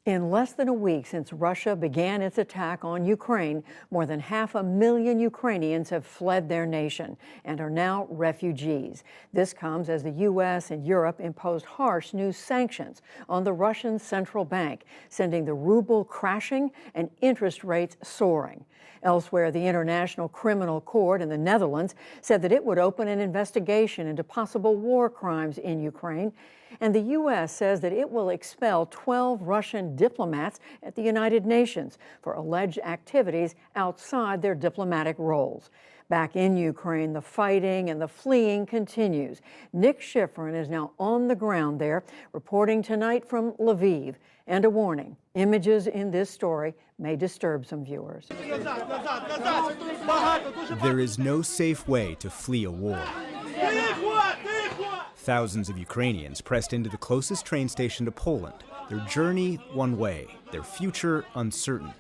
In less than a week since Russia began its attack on Ukraine, more than 500,000 Ukrainians have fled their nation and are now refugees. This comes as the U.S. and Europe imposed harsh new sanctions on the Russian central bank, sending the ruble crashing and interest rates soaring. Elsewhere, the International Criminal Court in the Netherlands said that it would open an investigation into possible war crimes in Ukraine. And the U.S. says that it will expel 12 Russian diplomats at the United Nations for alleged activities outside their diplomatic roles. Back in Ukraine, the fighting and the fleeing continues. Nick Schifrin is now on the ground there, reporting tonight from Lviv. And a warning, images in this story may disturb some viewers. There is no safe way to flee a war. Thousands of Ukrainians pressed into the closest train station to Poland. Their journey one way, their future uncertain.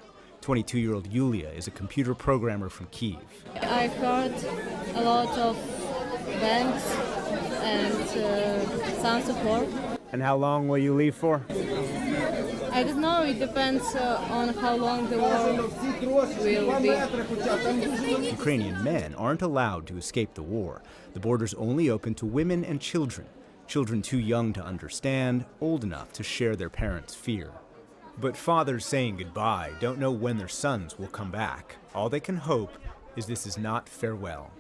22-year-old Yulia is a computer programmer from Kyiv. I've heard a lot of banks and some support. And how long will you leave for? I don't know, it depends on how long the war will be. Ukrainian men aren't allowed to escape the war. The border's only open to women and children. Children too young to understand, old enough to share their parents' fear. But fathers saying goodbye don't know when their sons will come back. All they can hope is this is not farewell.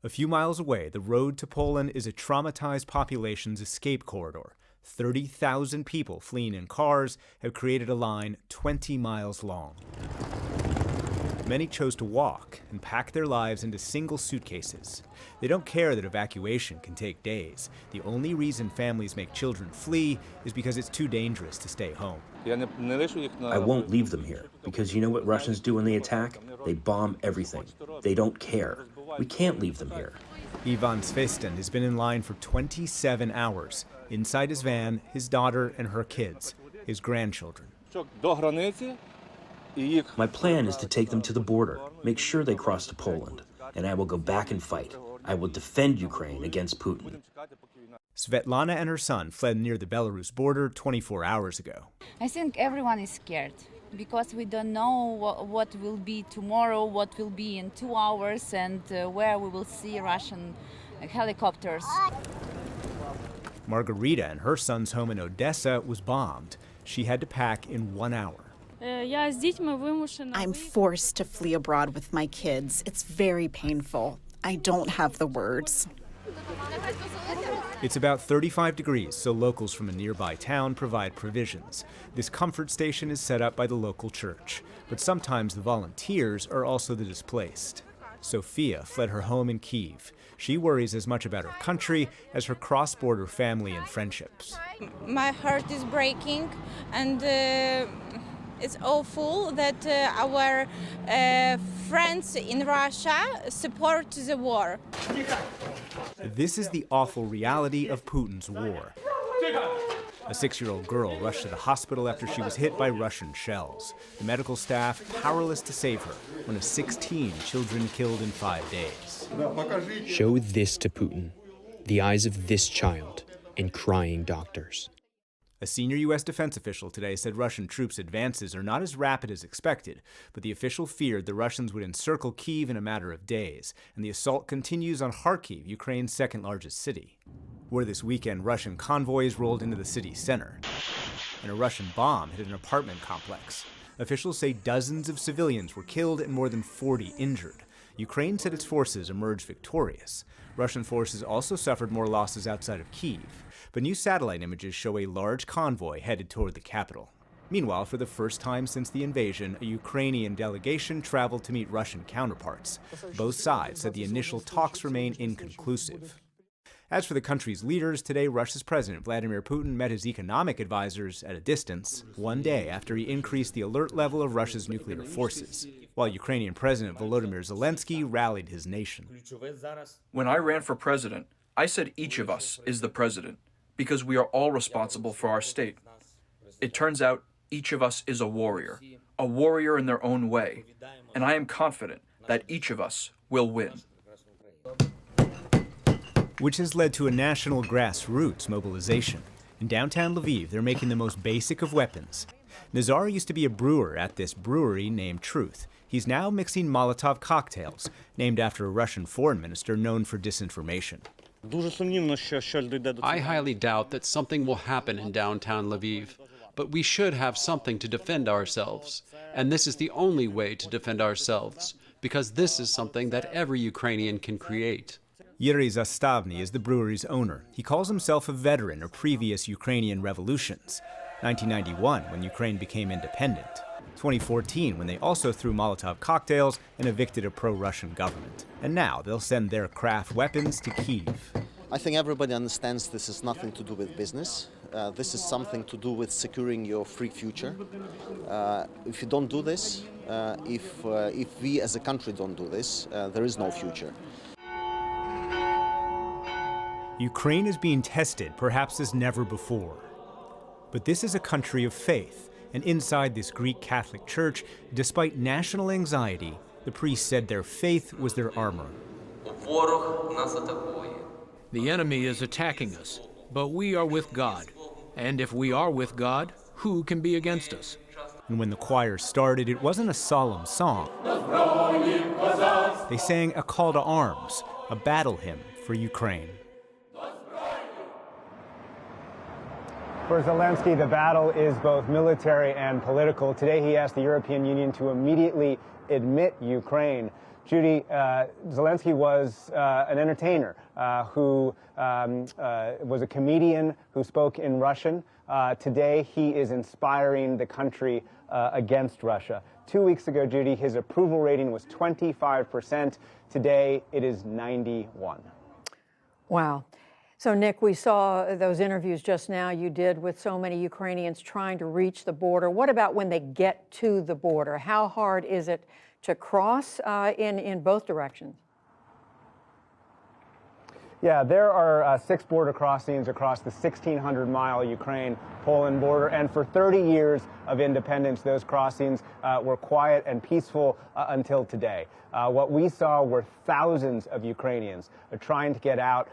A few miles away, the road to Poland is a traumatized population's escape corridor. 30,000 people fleeing in cars have created a line 20 miles long. Many chose to walk and pack their lives into single suitcases. They don't care that evacuation can take days. The only reason families make children flee is because it's too dangerous to stay home. I won't leave them here, because you know what Russians do when they attack? They bomb everything. They don't care. We can't leave them here. Ivan Svestin has been in line for 27 hours. Inside his van, his daughter and her kids, his grandchildren. My plan is to take them to the border, make sure they cross to Poland, and I will go back and fight. I will defend Ukraine against Putin. Svetlana and her son fled near the Belarus border 24 hours ago. I think everyone is scared because we don't know what will be tomorrow, what will be in 2 hours, and where we will see Russian helicopters. Margarita and her son's home in Odessa was bombed. She had to pack in 1 hour. I'm forced to flee abroad with my kids. It's very painful. I don't have the words. It's about 35 degrees, so locals from a nearby town provide provisions. This comfort station is set up by the local church, but sometimes the volunteers are also the displaced. Sophia fled her home in Kyiv. She worries as much about her country as her cross-border family and friendships. My heart is breaking, and it's awful that our friends in Russia support the war. This is the awful reality of Putin's war. A 6-year-old girl rushed to the hospital after she was hit by Russian shells. The medical staff powerless to save her, one of 16 children killed in 5 days. Show this to Putin, the eyes of this child, and crying doctors. A senior U.S. defense official today said Russian troops' advances are not as rapid as expected, but the official feared the Russians would encircle Kyiv in a matter of days, and the assault continues on Kharkiv, Ukraine's second-largest city, where this weekend Russian convoys rolled into the city's center, and a Russian bomb hit an apartment complex. Officials say dozens of civilians were killed and more than 40 injured. Ukraine said its forces emerged victorious. Russian forces also suffered more losses outside of Kyiv, but new satellite images show a large convoy headed toward the capital. Meanwhile, for the first time since the invasion, a Ukrainian delegation traveled to meet Russian counterparts. Both sides said the initial talks remain inconclusive. As for the country's leaders, today Russia's President Vladimir Putin met his economic advisors at a distance, one day after he increased the alert level of Russia's nuclear forces, while Ukrainian President Volodymyr Zelensky rallied his nation. When I ran for president, I said each of us is the president, because we are all responsible for our state. It turns out each of us is a warrior in their own way, and I am confident that each of us will win. Which has led to a national grassroots mobilization. In downtown Lviv, they're making the most basic of weapons. Nazar used to be a brewer at this brewery named Truth. He's now mixing Molotov cocktails, named after a Russian foreign minister known for disinformation. I highly doubt that something will happen in downtown Lviv, but we should have something to defend ourselves. And this is the only way to defend ourselves, because this is something that every Ukrainian can create. Yuri Zastavny is the brewery's owner. He calls himself a veteran of previous Ukrainian revolutions. 1991, when Ukraine became independent. 2014, when they also threw Molotov cocktails and evicted a pro-Russian government. And now they'll send their craft weapons to Kyiv. I think everybody understands this is nothing to do with business. This is something to do with securing your free future. If you don't do this, if we as a country don't do this, there is no future. Ukraine is being tested perhaps as never before. But this is a country of faith, and inside this Greek Catholic church, despite national anxiety, the priests said their faith was their armor. The enemy is attacking us, but we are with God. And if we are with God, who can be against us? And when the choir started, it wasn't a solemn song. They sang a call to arms, a battle hymn for Ukraine. For Zelensky, the battle is both military and political. Today, he asked the European Union to immediately admit Ukraine. Judy, Zelensky was an entertainer who was a comedian who spoke in Russian. Today, he is inspiring the country against Russia. 2 weeks ago, Judy, his approval rating was 25%. Today, it is 91%. Wow. So, Nick, we saw those interviews just now you did with so many Ukrainians trying to reach the border. What about when they get to the border? How hard is it to cross in both directions? Yeah, there are 6 border crossings across the 1,600-mile Ukraine-Poland border, and for 30 years of independence, those crossings were quiet and peaceful until today. What we saw were thousands of Ukrainians trying to get out,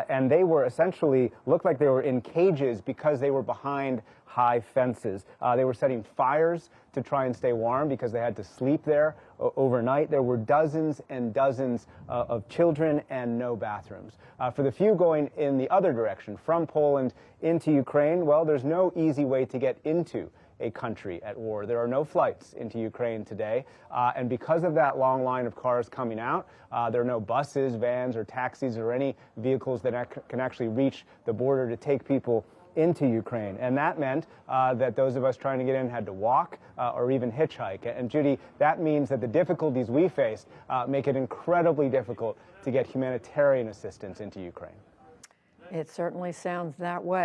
and they were essentially, looked like they were in cages because they were behind high fences. They were setting fires to try and stay warm because they had to sleep there overnight. There were dozens and dozens of children and no bathrooms. For the few going in the other direction, from Poland into Ukraine, well, there's no easy way to get into a country at war. There are no flights into Ukraine today, and because of that long line of cars coming out, there are no buses, vans, or taxis, or any vehicles that can actually reach the border to take people into Ukraine. And that meant that those of us trying to get in had to walk or even hitchhike. And Judy, that means that the difficulties we faced make it incredibly difficult to get humanitarian assistance into Ukraine. It certainly sounds that way.